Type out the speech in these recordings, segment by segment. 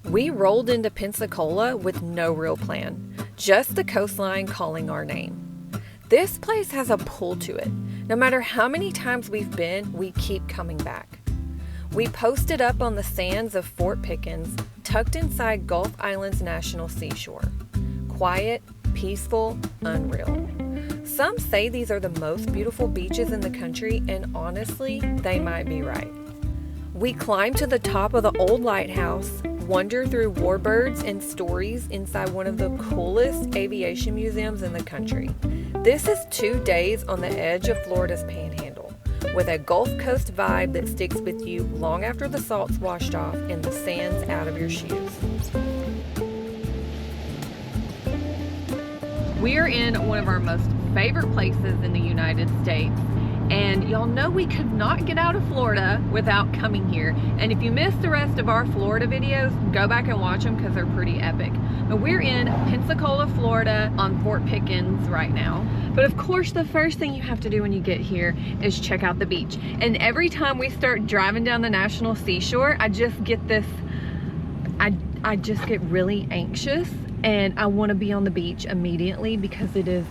We rolled into Pensacola with no real plan, just the coastline calling our name. This place has a pull to it. No matter how many times we've been, we keep coming back. We posted up on the sands of Fort Pickens, tucked inside Gulf Island's national seashore. Quiet, peaceful, unreal. Some say these are the most beautiful beaches in the country, and honestly, they might be right. We climbed to the top of the old lighthouse, wander through warbirds and stories inside one of the coolest aviation museums in the country. This is 2 days on the edge of Florida's panhandle, with a Gulf Coast vibe that sticks with you long after the salt's washed off and the sand's out of your shoes. We are in one of our most favorite places in the United States. And y'all know we could not get out of Florida without coming here. And if you missed the rest of our Florida videos, go back and watch them because they're pretty epic. But we're in Pensacola, Florida on Fort Pickens right now. But of course, the first thing you have to do when you get here is check out the beach. And every time we start driving down the national seashore, I just get this, I just get really anxious and I want to be on the beach immediately because it is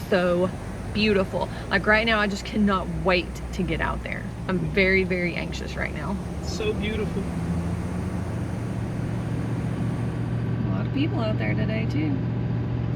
so beautiful. Like right now, I just cannot wait to get out there. I'm very, very anxious right now. It's so beautiful. A lot of people out there today too.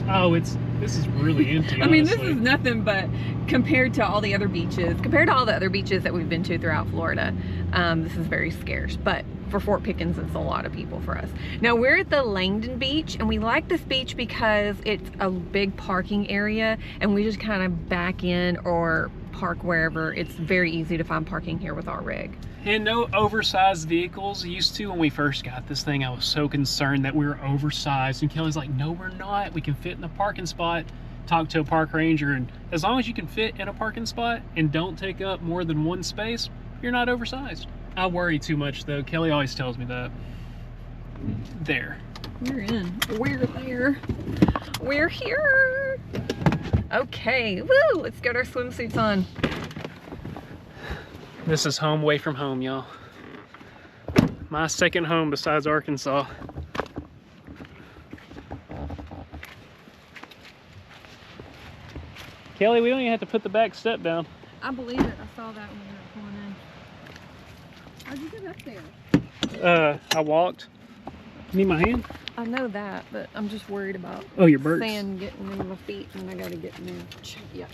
Oh, this is really empty. I mean, this is nothing but compared to all the other beaches, that we've been to throughout Florida, this is very scarce. But for Fort Pickens, it's a lot of people for us. Now we're at the Langdon Beach, and we like this beach because it's a big parking area, and we just kind of back in or park wherever. It's very easy to find parking here with our rig. And no oversized vehicles. Used to, when we first got this thing, I was so concerned that we were oversized, and Kelly's like, no, we're not. We can fit in the parking spot. Talk to a park ranger, and as long as you can fit in a parking spot and don't take up more than one space, you're not oversized. I worry too much though. Kelly always tells me that. There. We're in. We're there. We're here. Okay. Woo! Let's get our swimsuits on. This is home away from home, y'all. My second home besides Arkansas. Kelly, we don't even have to put the back step down. I believe it. I saw that when we were pulling in. How'd you get up there? I walked. You need my hand? I know that, but I'm just worried about your birds. Sand getting in my feet, and I gotta get in there. Yeah.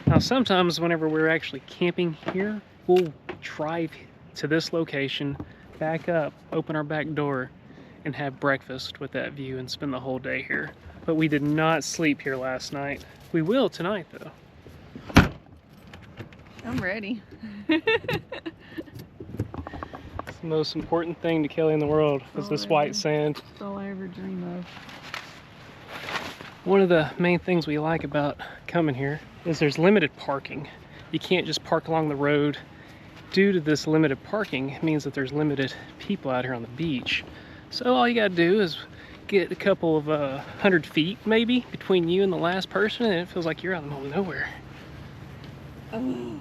Now sometimes whenever we're actually camping here, we'll drive to this location, back up, open our back door, and have breakfast with that view and spend the whole day here. But we did not sleep here last night. We will tonight though. I'm ready. It's the most important thing to Kelly in the world is this white sand. That's all I ever dream of. One of the main things we like about coming here is there's limited parking. You can't just park along the road. Due to this limited parking, it means that there's limited people out here on the beach. So all you gotta do is get a couple of 100 feet maybe between you and the last person, and it feels like you're out in the middle of nowhere. Oh,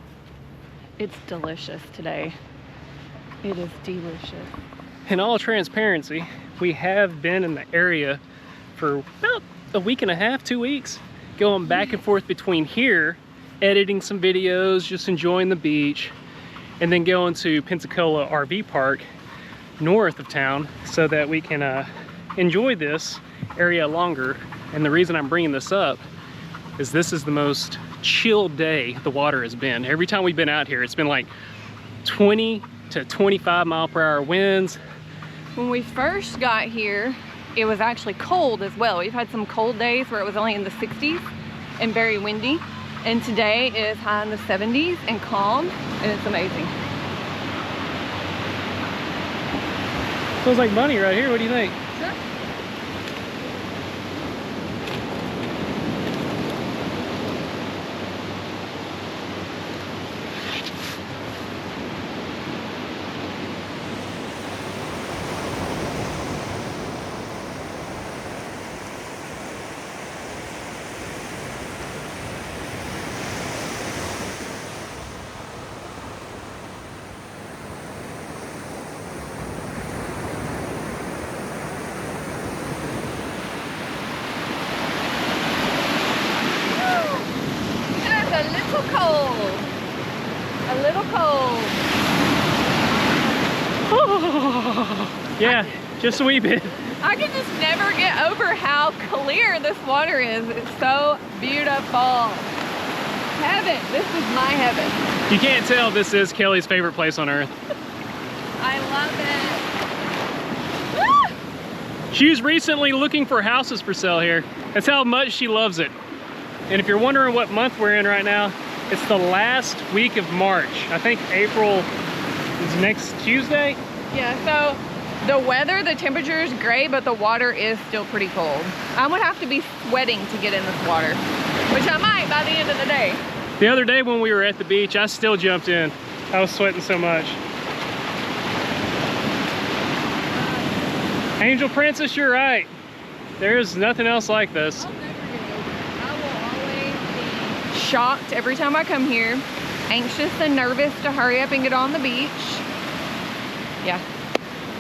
it's delicious today. It is delicious. In all transparency, we have been in the area for about a week and a half, 2 weeks, going back and forth between here, editing some videos, just enjoying the beach, and then going to Pensacola RV Park north of town so that we can enjoy this area longer. And the reason I'm bringing this up is this is the most chill day the water has been. Every time we've been out here, it's been like 20 to 25 mile per hour winds. When we first got here, it was actually cold as well. We've had some cold days where it was only in the 60s and very windy. And today is high in the 70s and calm, and it's amazing. Feels like money right here. What do you think? Sure. Oh, yeah, just a wee bit. I can just never get over how clear this water is. It's so beautiful. Heaven. This is my heaven. You can't tell this is Kelly's favorite place on earth. I love it. Ah! She was recently looking for houses for sale here. That's how much she loves it. And if you're wondering what month we're in right now, it's the last week of March. I think April is next Tuesday. Yeah, so the weather, the temperature is great, but the water is still pretty cold. I would have to be sweating to get in this water, which I might by the end of the day. The other day when we were at the beach, I still jumped in. I was sweating so much. Angel Princess, you're right. There's nothing else like this. I'll never get over it. I will always be shocked every time I come here, anxious and nervous to hurry up and get on the beach. Yeah.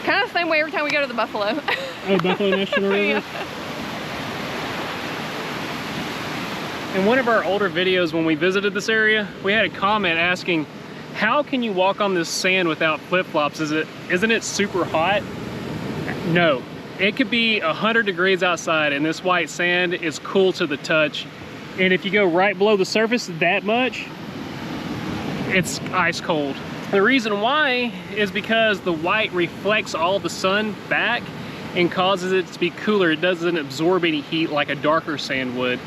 Kind of the same way every time we go to the Buffalo. Oh, Buffalo National River? Yeah. In one of our older videos when we visited this area, we had a comment asking, how can you walk on this sand without flip-flops? Isn't it super hot? No. It could be 100 degrees outside and this white sand is cool to the touch. And if you go right below the surface that much, it's ice cold. The reason why is because the white reflects all the sun back and causes it to be cooler. It doesn't absorb any heat like a darker sand would.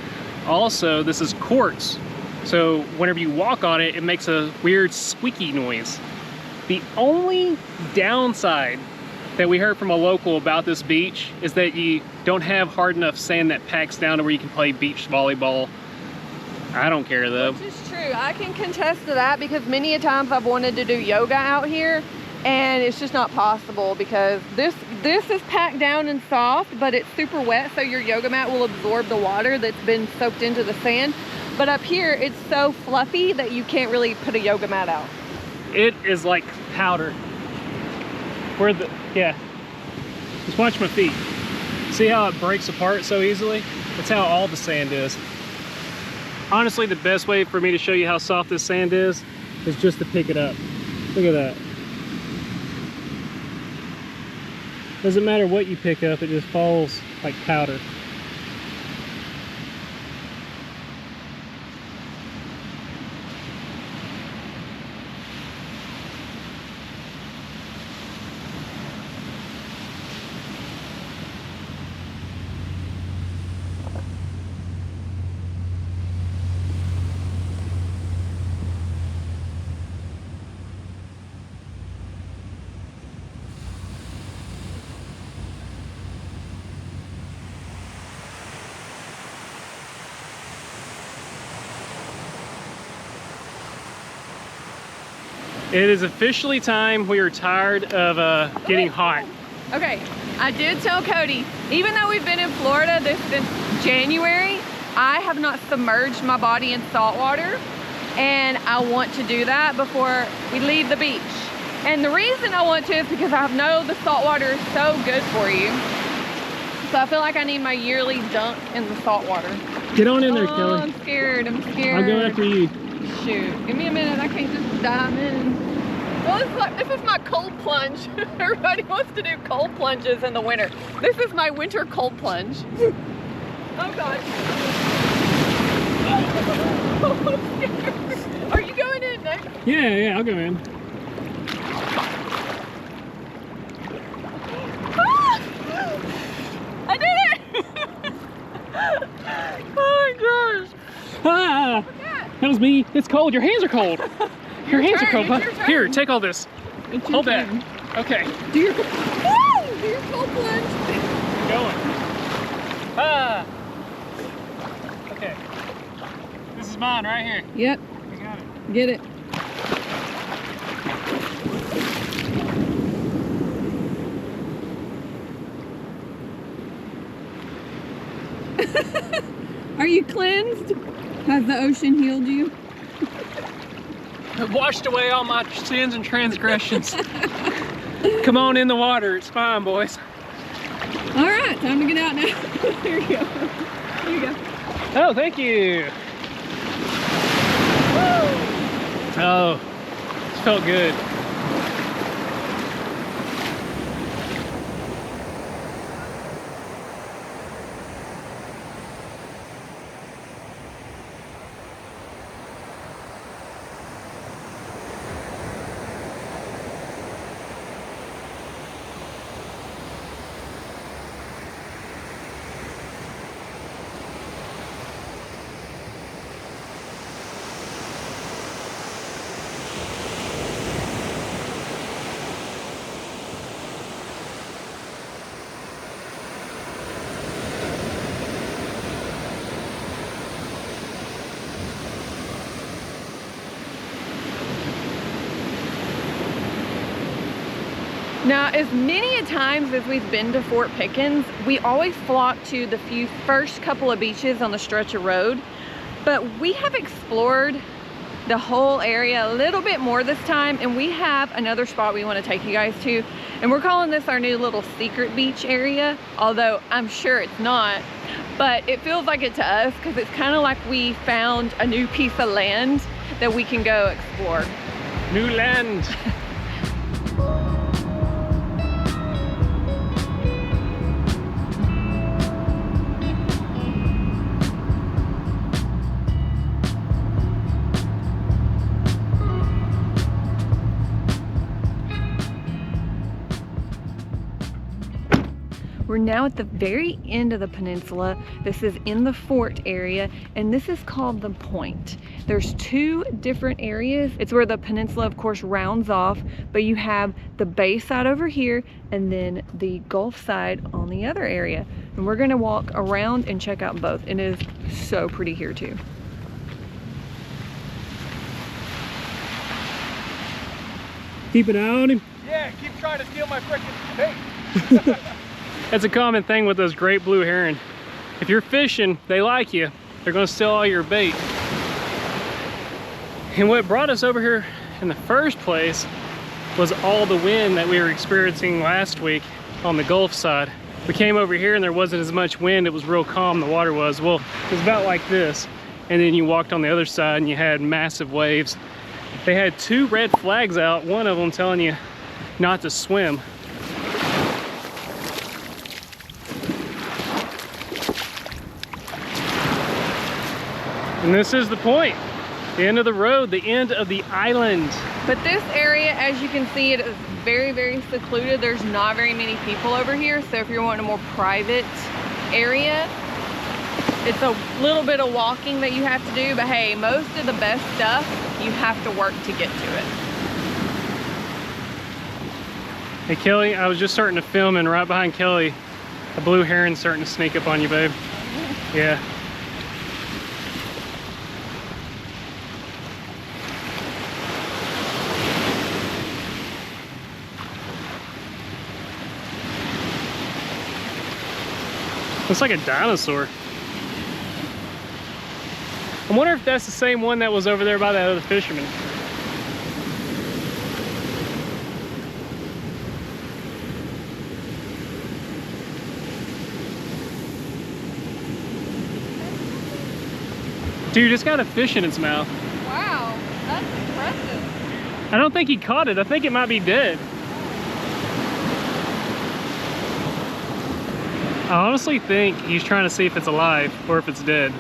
Also, this is quartz, so whenever you walk on it, it makes a weird squeaky noise. The only downside that we heard from a local about this beach is that you don't have hard enough sand that packs down to where you can play beach volleyball. I don't care though. Which is true. I can contest to that because many a times I've wanted to do yoga out here and it's just not possible because this is packed down and soft, but it's super wet, so your yoga mat will absorb the water that's been soaked into the sand. But up here, it's so fluffy that you can't really put a yoga mat out. It is like powder. Yeah. Just watch my feet. See how it breaks apart so easily? That's how all the sand is. Honestly, the best way for me to show you how soft this sand is just to pick it up. Look at that. Doesn't matter what you pick up, it just falls like powder. It is officially time. We are tired of getting hot. Okay, I did tell Cody, even though we've been in Florida since January, I have not submerged my body in salt water, and I want to do that before we leave the beach. And the reason I want to is because I know the salt water is so good for you. So I feel like I need my yearly dunk in the salt water. Get on in there, Kelly. I'm scared, I'm scared. I'll go after you. Shoot, give me a minute, I can't just dive in. Well, this is my cold plunge. Everybody wants to do cold plunges in the winter. This is my winter cold plunge. Oh God. Oh, I'm scared. Are you going in next? Yeah, I'll go in. Ah! I did it! Oh my gosh. Ah! That was me. It's cold. Your hands are cold. Your hands are cold, huh? Here, take all this. Hold that. Okay. Do your cold plunge. Keep going. Ah. Okay. This is mine right here. Yep. I got it. Get it. Are you cleansed? Has the ocean healed you? I've washed away all my sins and transgressions. Come on in the water. It's fine, boys. All right, time to get out now. Here you go. Here you go. Oh, thank you. Woo! Oh, this felt good. Now, as many a times as we've been to Fort Pickens, we always flock to the first couple of beaches on the stretch of road, but we have explored the whole area a little bit more this time, and we have another spot we want to take you guys to, and we're calling this our new little secret beach area, although I'm sure it's not, but it feels like it to us because it's kind of like we found a new piece of land that we can go explore. New land. We're now at the very end of the peninsula. This is in the fort area, and this is called the Point. There's two different areas. It's where the peninsula, of course, rounds off, but you have the bay side over here and then the Gulf side on the other area. And we're gonna walk around and check out both. And it is so pretty here too. Keep an eye on him. Yeah, keep trying to steal my frickin' bait. That's a common thing with those great blue heron. If you're fishing, they like you. They're gonna steal all your bait. And what brought us over here in the first place was all the wind that we were experiencing last week on the Gulf side. We came over here and there wasn't as much wind. It was real calm, the water was. Well, it was about like this. And then you walked on the other side and you had massive waves. They had two red flags out, one of them telling you not to swim. And this is the point, the end of the road, the end of the island. But this area, as you can see, it is very, very secluded. There's not very many people over here. So if you're wanting a more private area, it's a little bit of walking that you have to do. But hey, most of the best stuff, you have to work to get to it. Hey Kelly, I was just starting to film, and right behind Kelly, a blue heron's starting to sneak up on you, babe. Yeah. Looks like a dinosaur. I wonder if that's the same one that was over there by that other fisherman. Dude, it's got a fish in its mouth. Wow, that's impressive. I don't think he caught it. I think it might be dead. I honestly think he's trying to see if it's alive or if it's dead.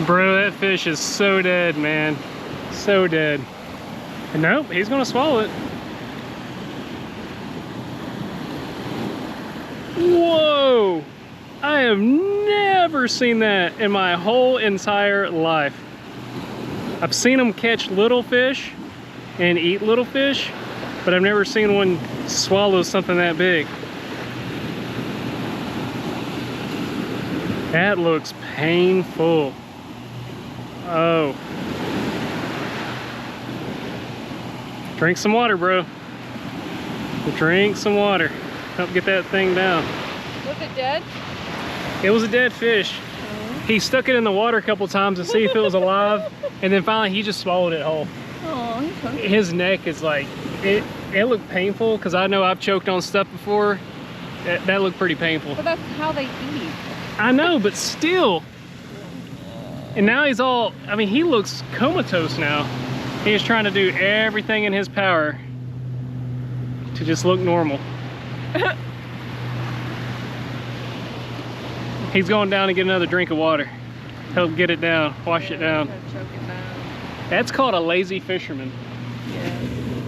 Bro, that fish is so dead, man. So dead. And nope, he's gonna swallow it. Whoa! I have never seen that in my whole entire life. I've seen them catch little fish and eat little fish, but I've never seen one swallow something that big. That looks painful. Oh. Drink some water, bro. Drink some help get that thing down. Was it dead? It was a dead fish. He stuck it in the water a couple times to see if it was alive, and then finally he just swallowed it whole. Oh, he's hungry. His neck is like, it looked painful, because I know I've choked on stuff before. That looked pretty painful. But that's how they eat. I know, but still. And now he's all, I mean, he looks comatose now. He's trying to do everything in his power to just look normal. He's going down to get another drink of water. Help get it down, wash it down. Choke it down. That's called a lazy fisherman. Yeah.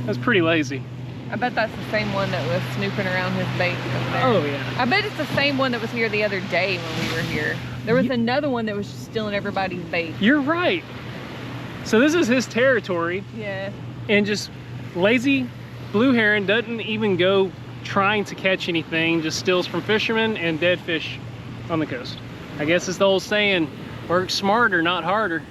That's pretty lazy. I bet that's the same one that was snooping around his bait over there. Oh yeah. I bet it's the same one that was here the other day when we were here. There was another one that was just stealing everybody's bait. You're right. So this is his territory. Yeah. And just lazy blue heron doesn't even go trying to catch anything, just steals from fishermen and dead fish on the coast. I guess it's the old saying, work smarter, not harder.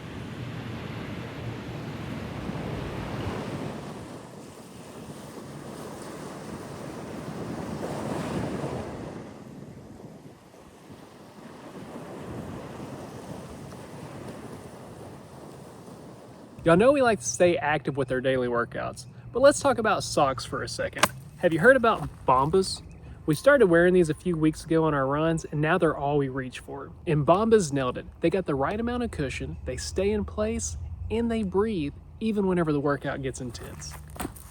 Y'all know we like to stay active with our daily workouts, but let's talk about socks for a second. Have you heard about Bombas? We started wearing these a few weeks ago on our runs, and now they're all we reach for. And Bombas nailed it. They got the right amount of cushion, they stay in place, and they breathe, even whenever the workout gets intense.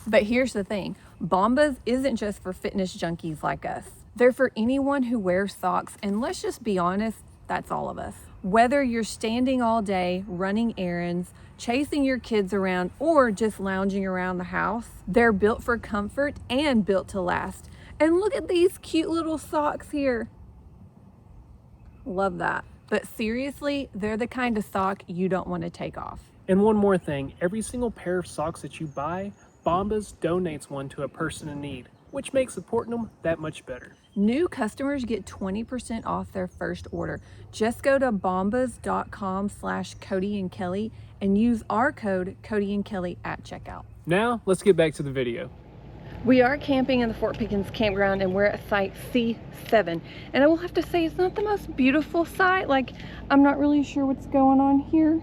But here's the thing, Bombas isn't just for fitness junkies like us. They're for anyone who wears socks, and let's just be honest, that's all of us. Whether you're standing all day, running errands, chasing your kids around, or just lounging around the house, they're built for comfort and built to last. And look at these cute little socks here. Love that. But seriously, they're the kind of sock you don't want to take off. And one more thing, every single pair of socks that you buy, Bombas donates one to a person in need, which makes supporting them that much better. New customers get 20% off their first order. Just go to bombas.com/codyandkellie and use our code codyandkellie at checkout. Now, let's get back to the video. We are camping in the Fort Pickens campground and we're at site C7. And I will have to say it's not the most beautiful site. Like, I'm not really sure what's going on here.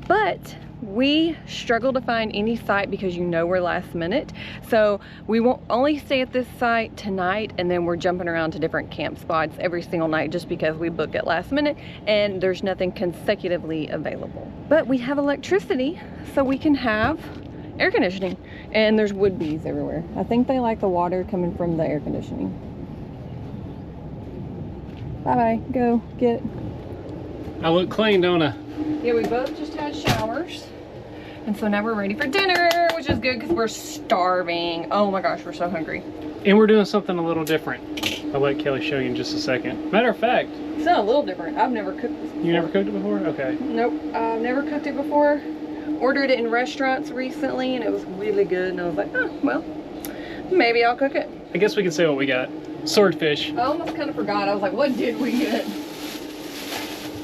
But we struggle to find any site because you know we're last minute. So we won't only stay at this site tonight, and then we're jumping around to different camp spots every single night just because we book it last minute and there's nothing consecutively available. But we have electricity, so we can have air conditioning, and there's wood bees everywhere. I think they like the water coming from the air conditioning. Bye-bye, go get it. I look clean, don't I? Yeah, we both just had showers. And so now we're ready for dinner, which is good because we're starving. Oh my gosh, we're so hungry. And we're doing something a little different. I'll let Kelly show you in just a second. Matter of fact, It's not a little different. I've never cooked this before. you never cooked it before? Okay. Nope, I've never cooked it before. Ordered it in restaurants recently and it was really good. And I was like, oh, well, maybe I'll cook it. I guess we can say what we got. Swordfish. I almost kind of forgot. I was like, what did we get?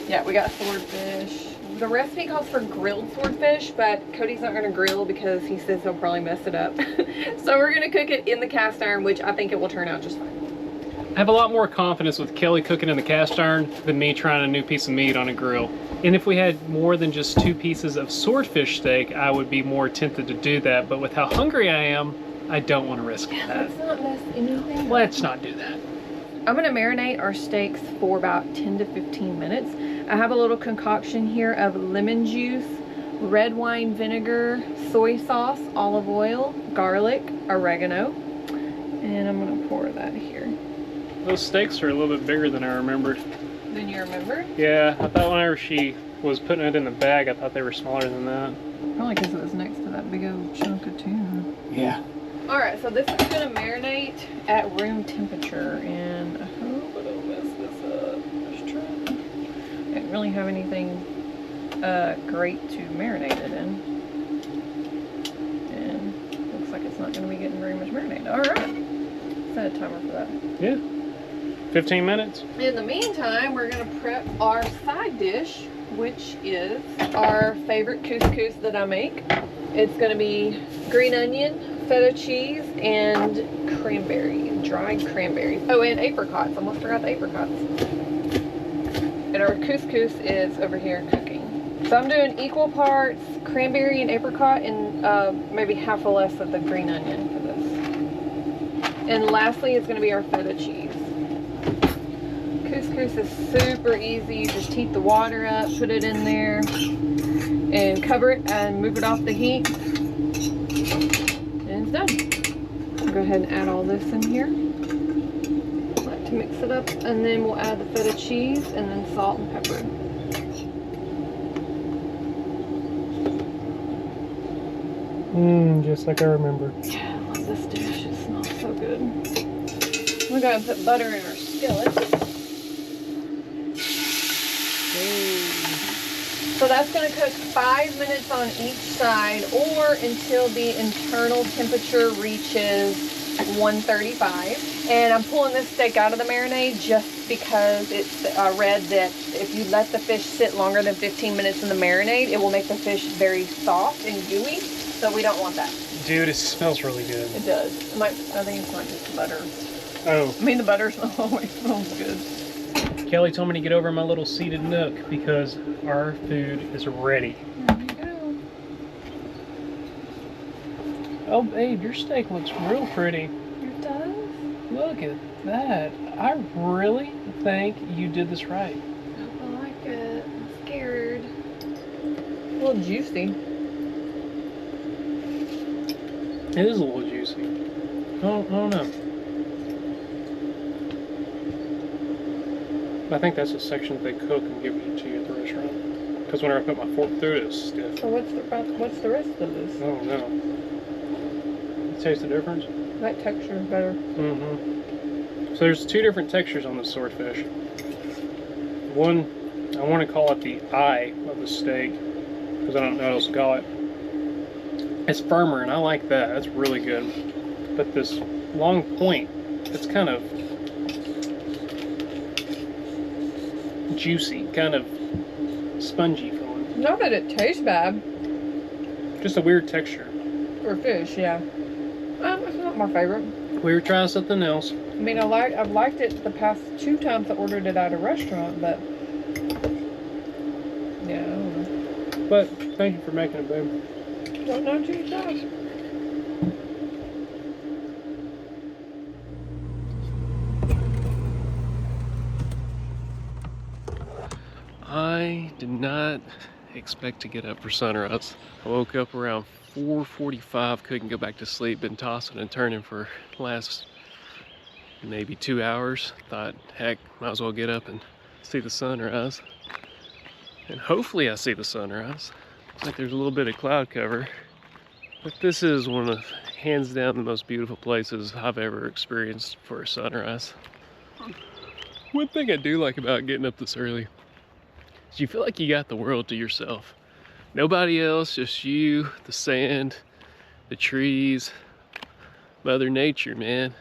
Yeah, we got swordfish. The recipe calls for grilled swordfish, but Cody's not gonna grill because he says he'll probably mess it up. So we're gonna cook it in the cast iron, which I think it will turn out just fine. I have a lot more confidence with Kelly cooking in the cast iron than me trying a new piece of meat on a grill. And if we had more than just 2 pieces of swordfish steak, I would be more tempted to do that. But with how hungry I am, I don't want to risk that. Let's not mess anything. Let's not do that. I'm gonna marinate our steaks for about 10 to 15 minutes. I have a little concoction here of lemon juice, red wine vinegar, soy sauce, olive oil, garlic, oregano, and I'm gonna pour that here. Those steaks are a little bit bigger than I remembered. Then you remember? Yeah, I thought whenever she was putting it in the bag, I thought they were smaller than that. Probably because it was next to that big old chunk of tuna. Yeah. All right, so this is gonna marinate at room temperature, and I hope I don't mess this up. Let's try. I didn't really have anything great to marinate it in, and looks like it's not gonna be getting very much marinated. All right, set a timer for that. Yeah. 15 minutes. In the meantime, we're gonna prep our side dish, which is our favorite couscous that I make. It's gonna be green onion, feta cheese, and cranberry, dried cranberries. Oh, and apricots. Almost forgot the apricots. And our couscous is over here cooking. So I'm doing equal parts cranberry and apricot, and maybe half or less of the green onion for this. And lastly, it's going to be our feta cheese. Couscous is super easy. You just heat the water up, put it in there, and cover it and move it off the heat. And it's done. I'll go ahead and add all this in here. Like to mix it up, and then we'll add the feta cheese and then salt and pepper. Just like I remember. Yeah, I love this dish. It smells so good. We're going to put butter in our skillet. So that's going to cook 5 minutes on each side, or until the internal temperature reaches 135. And I'm pulling this steak out of the marinade just because it's read that if you let the fish sit longer than 15 minutes in the marinade, it will make the fish very soft and gooey. So we don't want that. Dude, it smells really good. It does. I think it's not just the butter. Oh. I mean, the butter always smells good. Kelly told me to get over in my little seated nook because our food is ready. There you go. Oh, babe, your steak looks real pretty. It does? Look at that. I really think you did this right. I like it. I'm scared. A little juicy. It is a little juicy. I don't know. I think that's a section that they cook and give it to you at the restaurant. Because whenever I put my fork through it, it's stiff. So what's the rest of this? I don't know. Taste the difference? That texture is better. Mm-hmm. So there's two different textures on this swordfish. One, I want to call it the eye of the steak, because I don't know what else to call it. It's firmer, and I like that. That's really good. But this long point, it's kind of juicy, kind of spongy feeling. Not that it tastes bad. Just a weird texture. For fish, yeah. It's not my favorite. We were trying something else. I mean, I've liked it the past 2 times I ordered it at a restaurant, but yeah, I don't know. But thank you for making it, babe. Don't know too much. I did not expect to get up for sunrise. I woke up around 4:45, couldn't go back to sleep, been tossing and turning for the last maybe 2 hours. Thought, heck, might as well get up and see the sunrise. And hopefully I see the sunrise. Looks like there's a little bit of cloud cover. But this is one of, hands down, the most beautiful places I've ever experienced for a sunrise. One thing I do like about getting up this early is you feel like you got the world to yourself. Nobody else, just you, the sand, the trees, Mother Nature, man.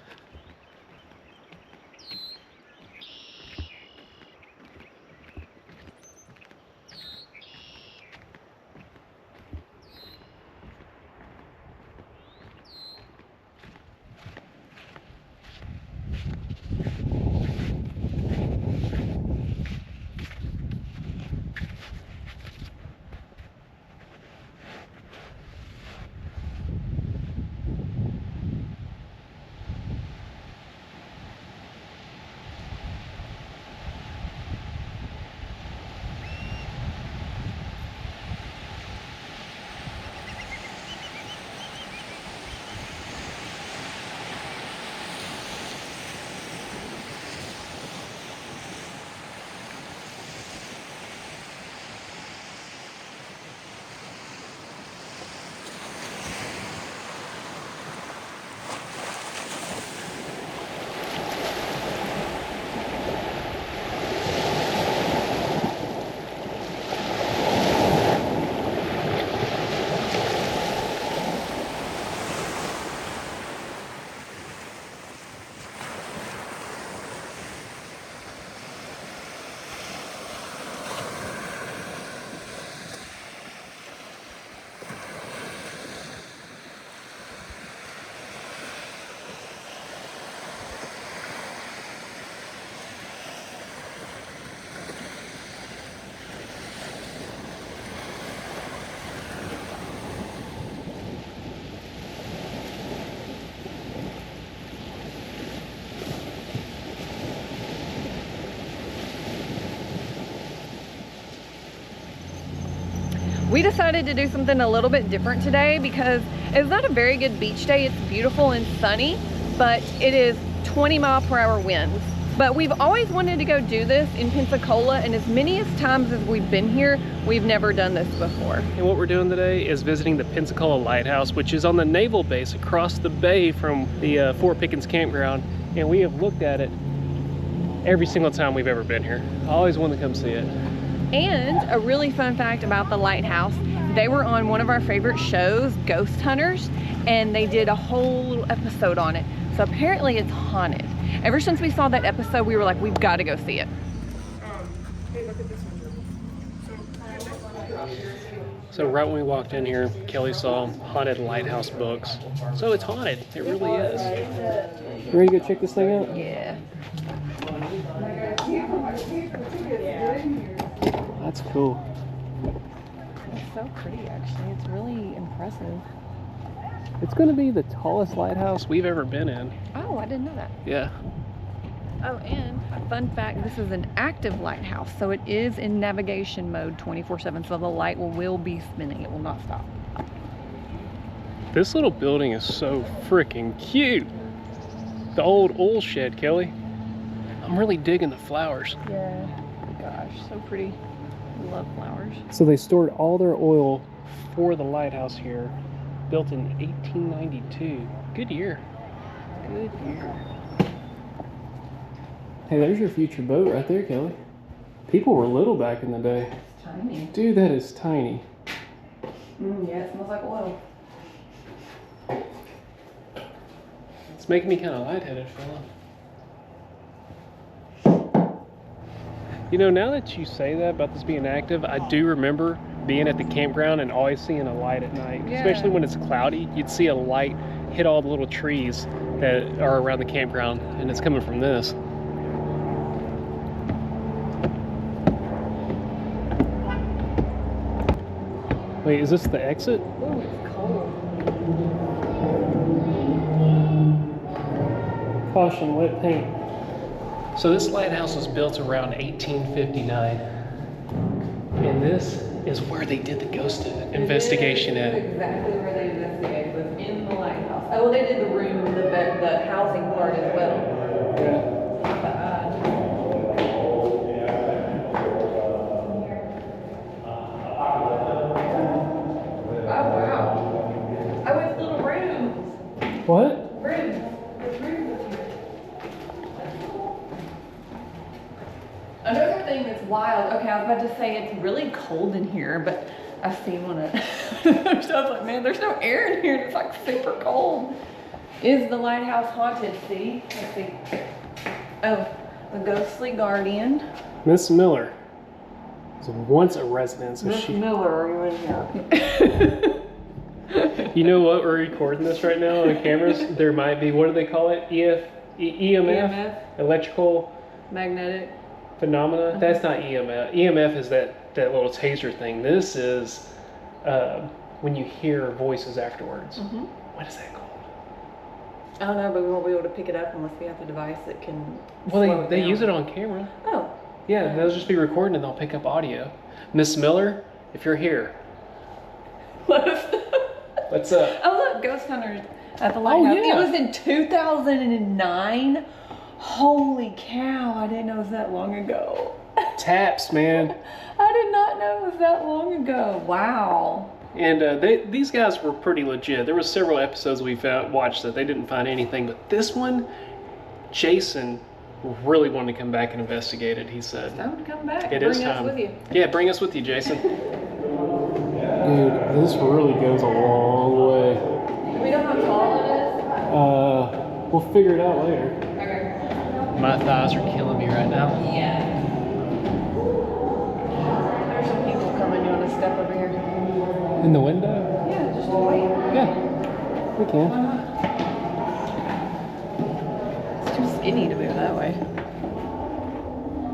We decided to do something a little bit different today because it's not a very good beach day. It's beautiful and sunny, but it is 20-mile-per-hour winds. But we've always wanted to go do this in Pensacola, and as many times as we've been here, we've never done this before. And what we're doing today is visiting the Pensacola Lighthouse, which is on the naval base across the bay from the Fort Pickens campground. And we have looked at it every single time we've ever been here. I always wanted to come see it. And a really fun fact about the lighthouse, they were on one of our favorite shows, Ghost Hunters, and they did a whole little episode on it. So apparently it's haunted. Ever since we saw that episode, we were like, we've got to go see it. Hey, look at this one. So right when we walked in here, Kelly saw haunted lighthouse books. So it's haunted, it really is. You ready to go check this thing out? Yeah. That's cool. It's so pretty, actually. It's really impressive. It's going to be the tallest lighthouse we've ever been in. Oh, I didn't know that. Yeah. Oh, and a fun fact, this is an active lighthouse, so it is in navigation mode 24/7, so the light will be spinning. It will not stop. This little building is so freaking cute. The old oil shed, Kelly. I'm really digging the flowers. Yeah. Gosh, so pretty. I love flowers. So they stored all their oil for the lighthouse here, built in 1892. Good year. Good year. Hey, there's your future boat right there, Kelly. People were little back in the day. It's tiny. Dude, that is tiny. Yeah, it smells like oil. It's making me kind of lightheaded, fella. You know, now that you say that about this being active, I do remember being at the campground and always seeing a light at night. Yeah. Especially when it's cloudy, you'd see a light hit all the little trees that are around the campground, and it's coming from this. Wait, is this the exit? Ooh, it's cold. Caution, wet paint. So this lighthouse was built around 1859. And this is where they did the ghost investigation This at. is exactly where they investigated, was in the lighthouse. Oh, well, they did the room, the housing part as well. Yeah. Oh, wow. Oh, it's little rooms. What? Rooms. There's rooms here. Another thing that's wild, okay, I was about to say it's really cold in here, but I see one of I was like, man, there's no air in here. It's like super cold. Is the lighthouse haunted? See? Let's see. Oh, the ghostly guardian. Miss Miller was once a resident, so Miss she... Miller, are you in here? You know what? We're recording this right now on the cameras. There might be, what do they call it? EMF? Electrical Magnetic. phenomena. That's not EMF. EMF is that little taser thing. This is when you hear voices afterwards. What is that called? I don't know, but we won't be able to pick it up unless we have a device that can. Well, they use it on camera. Oh. Yeah, they'll just be recording and they'll pick up audio. Miss Miller, if you're here, Let us know. what's up? Oh, look, Ghost Hunters at the lighthouse. yeah. It was in 2009. Holy cow, I didn't know it was that long ago. Taps, man. I did not know it was that long ago. Wow. And these guys were pretty legit. There were several episodes we watched that they didn't find anything, but this one, Jason really wanted to come back and investigate it, he said. It's time to come back. It Bring is us time. with you. Yeah, bring us with you, Jason. Dude, this really goes a long way. Do we know how tall it is? We'll figure it out later. Okay. My thighs are killing me right now. Yeah. There's some people coming. You want to step over here? In the window? Yeah, just wait. Yeah, we Why can. not? It's too skinny to move that way.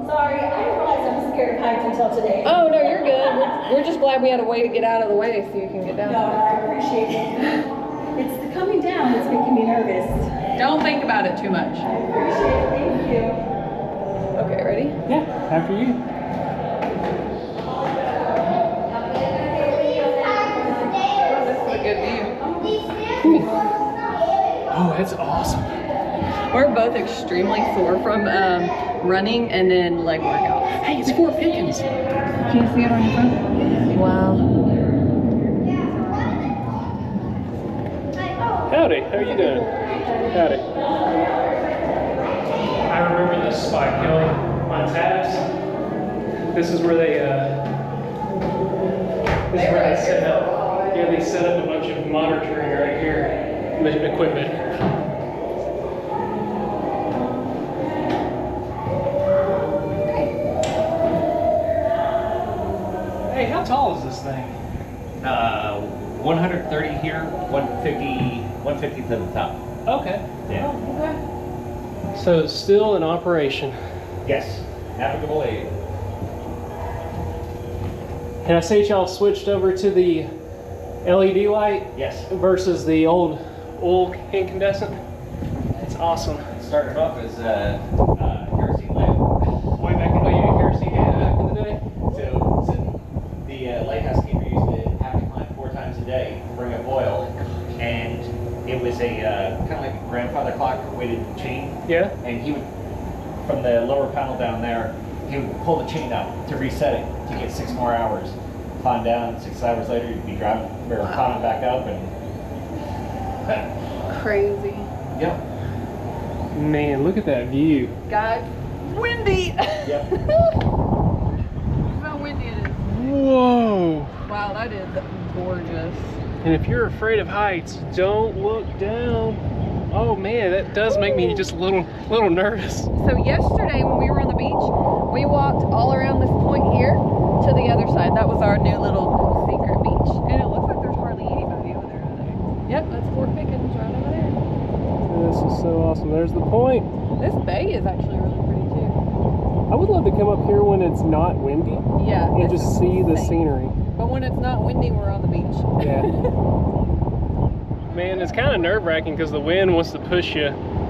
Sorry, I didn't realize I was scared of heights until today. Oh, no, you're good. We're just glad we had a way to get out of the way so you can get down. No, I appreciate it. It's the coming down that's making me nervous. Don't think about it too much. I appreciate it. Thank you. Okay, ready? Yeah, after you. Oh, this is a good view. Oh, that's awesome. We're both extremely sore from running and then leg workouts. Hey, it's Fort Pickens. Can you see it on your phone? Wow. Howdy, how are you doing? Howdy. I remember this spot, Kelly, on Tabs. This is where they set up. Yeah, they set up a bunch of monitoring right here, equipment. Hey, how tall is this thing? 130 here, 150 to the top. Okay. Yeah. Okay. So it's still in operation. Yes. Navigable aid. And I see y'all switched over to the LED light Yes. versus the old incandescent. It's awesome. It started off as kerosene lamp. Way back in back in the day. So the lighthouse keeper used to have to climb 4 times a day to bring up oil, and it was a kind of like a grandfather clock weighted chain. Yeah. And he would, from the lower panel down there, he would pull the chain out to reset it to get 6 more hours. Climb down, 6 hours later, you'd be driving or climbing back up, and Crazy. yep. Man, look at that view. Guys, windy. Yep. Look how windy it is. Whoa. Wow, that is gorgeous. And if you're afraid of heights, don't look down. Oh man, that does make me just a little nervous. So yesterday when we were on the beach, we walked all around this point here to the other side. That was our new little secret beach. And it looks like there's hardly anybody over there today. Yep, that's Fort Pickens right over there. This is so awesome. There's the point. This bay is actually really pretty too. I would love to come up here when it's not windy Yeah. and this just is see the insane. scenery. But when it's not windy, we're on the beach. Yeah. Man, it's kind of nerve-wracking because the wind wants to push you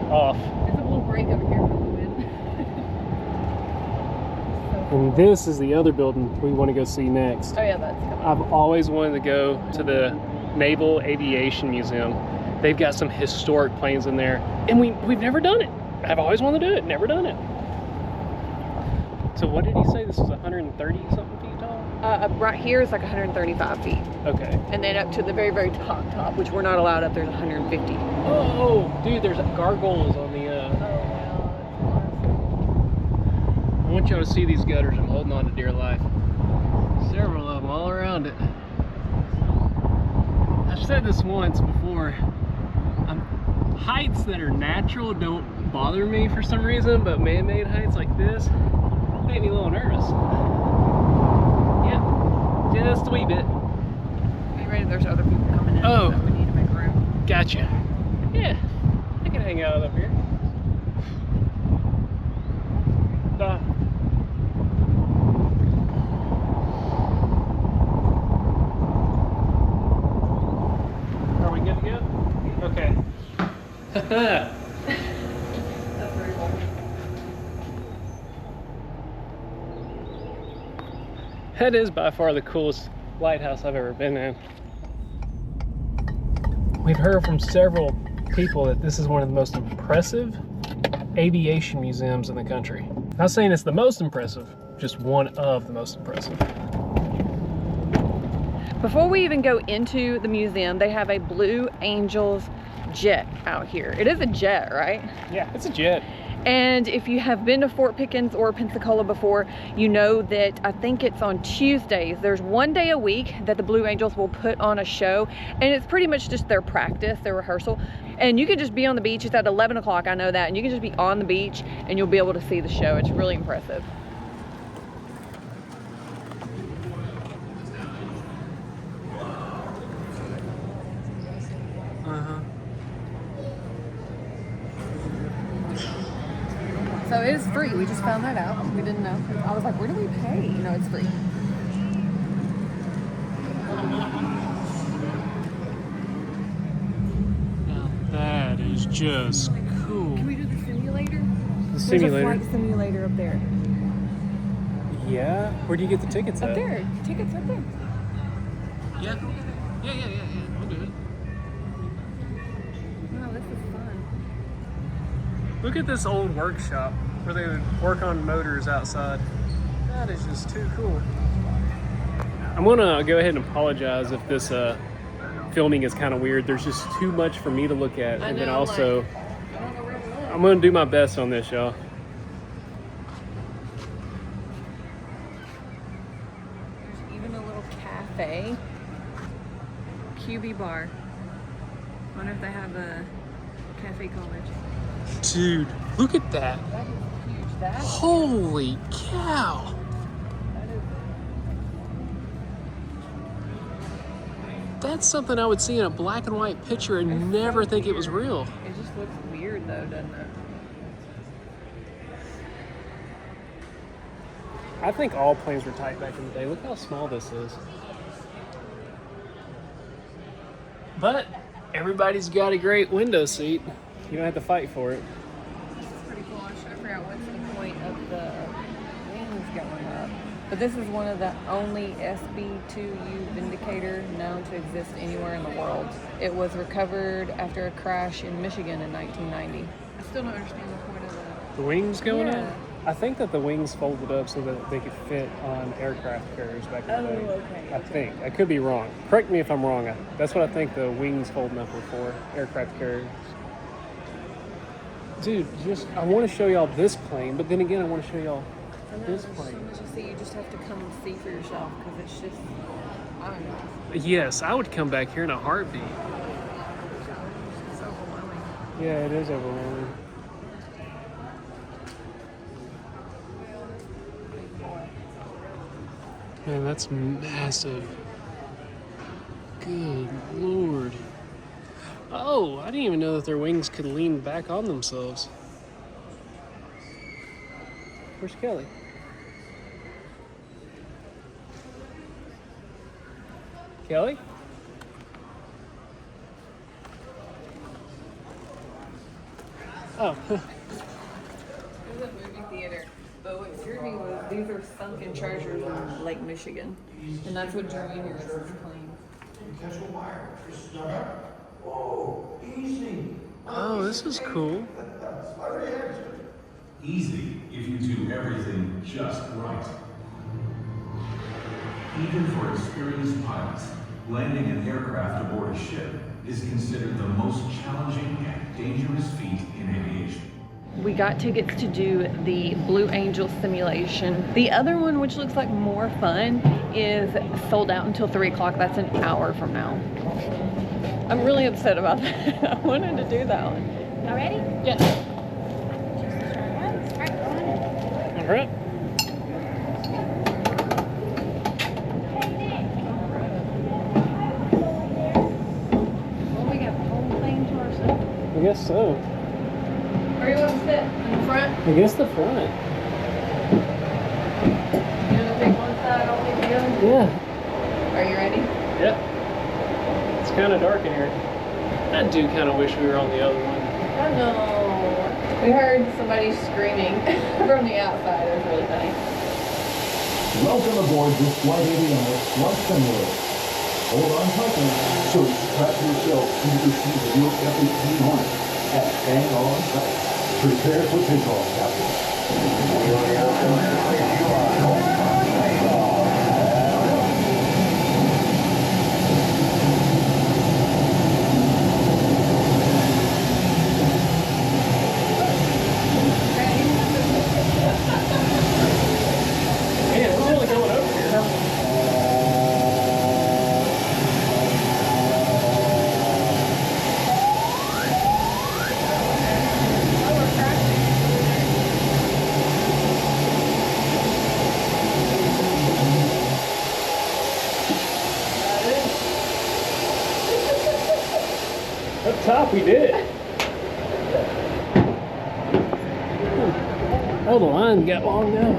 off. There's a little break over here from the wind. And this is the other building we want to go see next. Oh yeah, that's coming. I've always wanted to go to the Naval Aviation Museum. They've got some historic planes in there, and we've never done it. I've always wanted to do it, never done it. So what did he say? This was 130 something feet tall? Right here is like 135 feet. Okay. And then up to the very, very top, which we're not allowed up, there's 150. Oh, dude, there's gargoyles on the. I want y'all to see these gutters. I'm holding on to dear life. Several of them all around it. I've said this once before. Heights that are natural don't bother me for some reason, but man-made heights like this make me a little nervous. Yeah, just a wee bit. Are you ready? There's other people coming in. Oh. So we need to make room. Gotcha. Yeah, I can hang out up here. Are we good to go? Okay. That's very cool. That is by far the coolest lighthouse I've ever been in. We've heard from several people that this is one of the most impressive aviation museums in the country. Not saying it's the most impressive, just one of the most impressive. Before we even go into the museum, they have a Blue Angels jet out here. It is a jet, right? Yeah, it's a jet. And if you have been to Fort Pickens or Pensacola before, you know that I think it's on Tuesdays. There's one day a week that the Blue Angels will put on a show, and it's pretty much just their practice, their rehearsal. And you can just be on the beach. It's at 11 o'clock, I know that. And you can just be on the beach and you'll be able to see the show. It's really impressive. So it is free. We just found that out. We didn't know. I was like, where do we pay? You know, it's free. Now that is just cool. Can we do the simulator? The simulator? There's a flight simulator up there. Yeah? Where do you get the tickets Up at? there. Tickets up there. Yeah. Yeah. We'll do it. Wow, this is fun. Look at this old workshop where they would work on motors outside. That is just too cool. I'm gonna go ahead and apologize if this filming is kind of weird. There's just too much for me to look at. And then also, I'm gonna do my best on this, y'all. There's even a little cafe. QB bar. Wonder if they have a cafe college. Dude, look at that. That is huge. That Holy cow. is That's something I would see in a black and white picture and never think it was real. It just looks weird though, doesn't it? I think all planes were tight back in the day. Look how small this is. But everybody's got a great window seat. You don't have to fight for it. This is pretty cool. I forgot what's the point of the wings going up. But this is one of the only SB2U Vindicator known to exist anywhere in the world. It was recovered after a crash in Michigan in 1990. I still don't understand the point of that. The wings going Yeah. up? I think that the wings folded up so that they could fit on aircraft carriers back in the day. okay. I think. I could be wrong. Correct me if I'm wrong. That's what I think the wings folding up were for, aircraft carriers. Dude, I want to show y'all this plane, but then again, I want to show y'all this plane. As you see, you just have to come and see for yourself because it's just, I don't know. Yes, I would come back here in a heartbeat. It's overwhelming. Yeah, it is overwhelming. Man, that's massive. Good Lord. Oh, I didn't even know that their wings could lean back on themselves. Where's Kelly? Kelly? Oh. There's a movie theater, but what drew me was these are sunken treasures in Lake Michigan, and that's what drew me here is this plane. Oh, this is cool. Easy if you do everything just right. Even for experienced pilots, landing an aircraft aboard a ship is considered the most challenging and dangerous feat in aviation. We got tickets to do the Blue Angel simulation. The other one, which looks like more fun, is sold out until 3 o'clock. That's an hour from now. I'm really upset about that. I wanted to do that one. Y'all ready? Yes. All right, go on in. All right. Well, we got the whole plane to ourselves. I guess so. Where do you want to sit? In the front? I guess the front. You want to pick one side, I'll pick the other? Yeah. Are you ready? Yep. It's kind of dark in here. I do kind of wish we were on the other one. I know. We heard somebody screaming from the outside. It was really funny. Welcome aboard this Flight Avionics Flight Simulator. Hold on tightly so you strap yourself into the seat of your F-18 Hornet and hang on tight. Prepare for takeoff, Captain. Man, we're really going over here. Up top, we did it. Oh, the line got long now.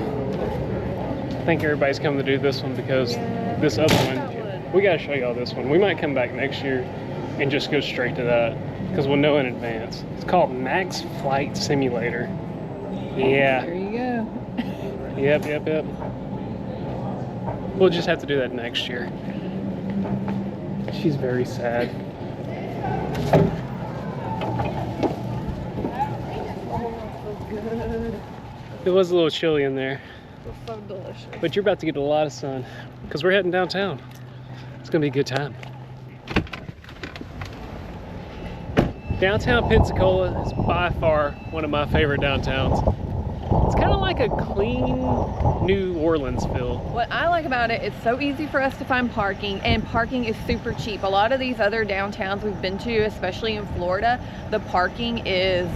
I think everybody's coming to do this one because this other one, we got to show y'all this one. We might come back next year and just go straight to that because we'll know in advance. It's called Max Flight Simulator. Yeah. There you go. Yep. We'll just have to do that next year. She's very sad. It was a little chilly in there, It's so delicious. but you're about to get a lot of sun because we're heading downtown. It's gonna be a good time. Downtown Pensacola is by far one of my favorite downtowns. It's kind of like a clean New Orleans feel. What I like about it, it's so easy for us to find parking, and parking is super cheap. A lot of these other downtowns we've been to, especially in Florida, the parking is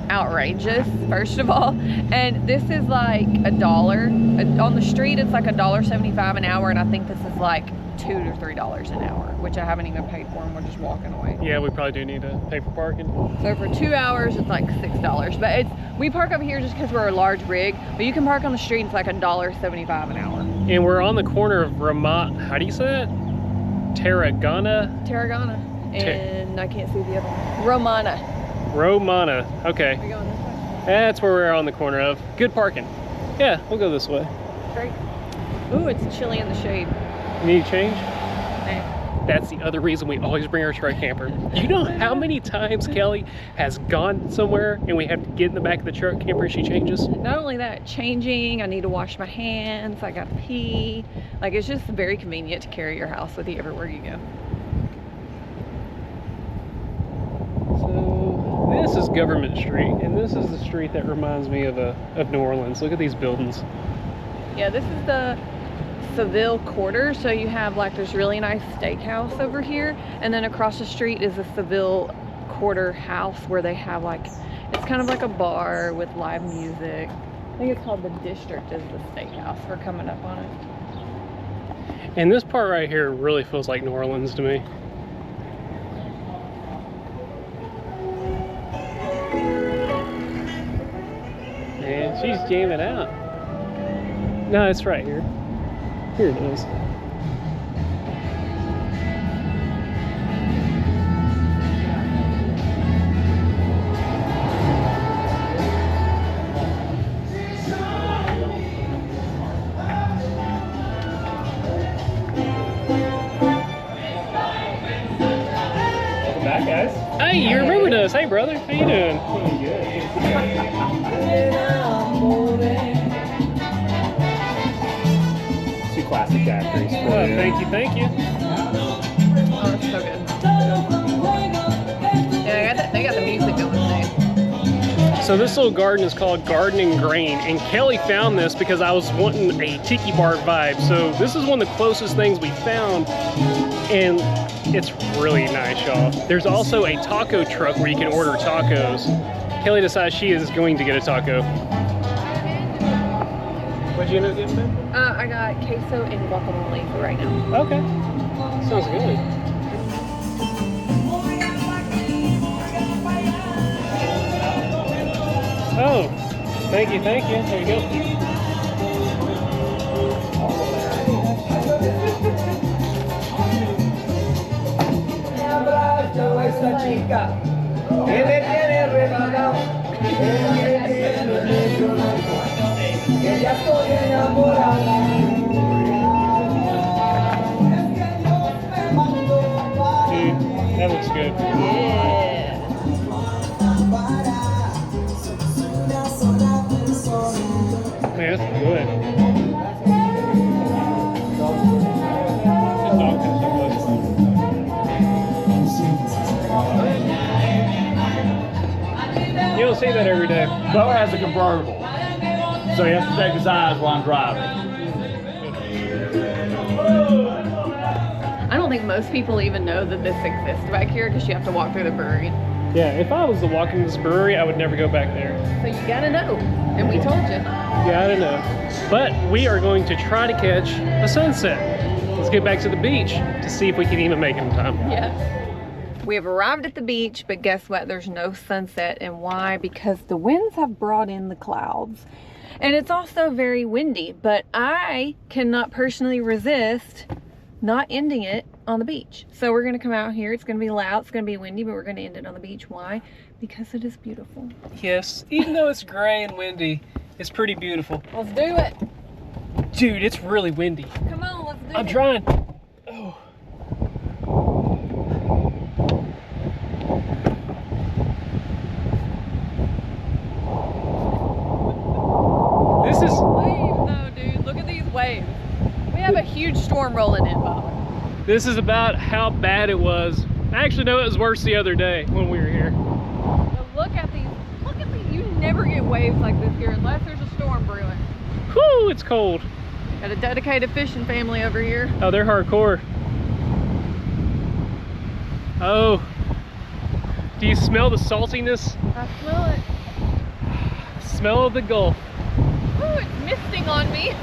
outrageous, first of all, and this is like $1 on the street. It's like $1.75 an hour, and I think this is like $2 to $3 an hour, which I haven't even paid for, and we're just walking away. Yeah, we probably do need to pay for parking. So for 2 hours, it's like $6. But we park up here just because we're a large rig, but you can park on the street, and it's like $1.75 an hour. And we're on the corner of how do you say that? Tarragona? Tarragona. And I can't see the other one. Romana. Okay. Are we going this way? That's where we're on the corner of. Good parking. Yeah, we'll go this way. Great. Ooh, it's chilly in the shade. You need to change? Hey. That's the other reason we always bring our truck camper. You know how many times Kelly has gone somewhere and we have to get in the back of the truck camper and she changes? Not only that, changing, I need to wash my hands, I gotta pee. Like, it's just very convenient to carry your house with you everywhere you go. So this is Government Street, and this is the street that reminds me of New Orleans. Look at these buildings. Yeah, this is the Seville Quarter, so you have like this really nice steakhouse over here, and then across the street is the Seville Quarter house where they have like, it's kind of like a bar with live music. I think it's called the District is the steakhouse. We're coming up on it. And this part right here really feels like New Orleans to me. Man, she's jamming out. No, it's right here. Here it is. Welcome back, guys. Hey, you remembered us. Hey, brother. How you doing? Doing good. Two classic factories for you. Thank you. Oh, it's so good. Yeah, they got the music going today. So this little garden is called Garden and Grain, and Kelly found this because I was wanting a tiki bar vibe. So this is one of the closest things we found, and it's really nice, y'all. There's also a taco truck where you can order tacos. Kelly decides she is going to get a taco. What'd you end up getting, babe? I got queso and guacamole for right now. Okay. Sounds good. Oh, thank you. There you go. Dude, that looks good. Yeah. Man, that's good. You don't see that every day. Bo has a convertible, so he has to take his eyes while I'm driving. I don't think most people even know that this exists back here because you have to walk through the brewery. Yeah, if I was to walk in this brewery, I would never go back there. So you gotta know. And we told you. Yeah, I don't know. But we are going to try to catch a sunset. Let's get back to the beach to see if we can even make it in time. Yes. We have arrived at the beach, but guess what? There's no sunset. And why? Because the winds have brought in the clouds. And it's also very windy, but I cannot personally resist not ending it on the beach. So we're gonna come out here. It's gonna be loud, it's gonna be windy, but we're gonna end it on the beach. Why? Because it is beautiful. Yes, even though it's gray and windy, it's pretty beautiful. Let's do it. Dude, it's really windy. Come on, let's do it. I'm trying. Oh. This is Waves though, dude. Look at these waves. We have a huge storm rolling in, Bob. This is about how bad it was. I actually know it was worse the other day when we were here. But look at these. Look at these. You never get waves like this here unless there's a storm brewing. Whew, it's cold. Got a dedicated fishing family over here. Oh, they're hardcore. Oh. Do you smell the saltiness? I smell it. Smell of the Gulf. Ooh, it's misting on me.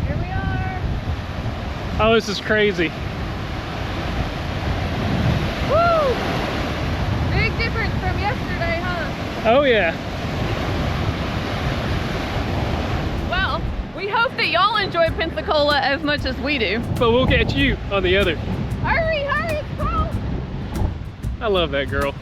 Here we are. Oh, this is crazy. Woo! Big difference from yesterday, huh? Oh yeah. Well, we hope that y'all enjoy Pensacola as much as we do. But we'll catch you on the other. Hurry, hurry, it's cold! I love that girl.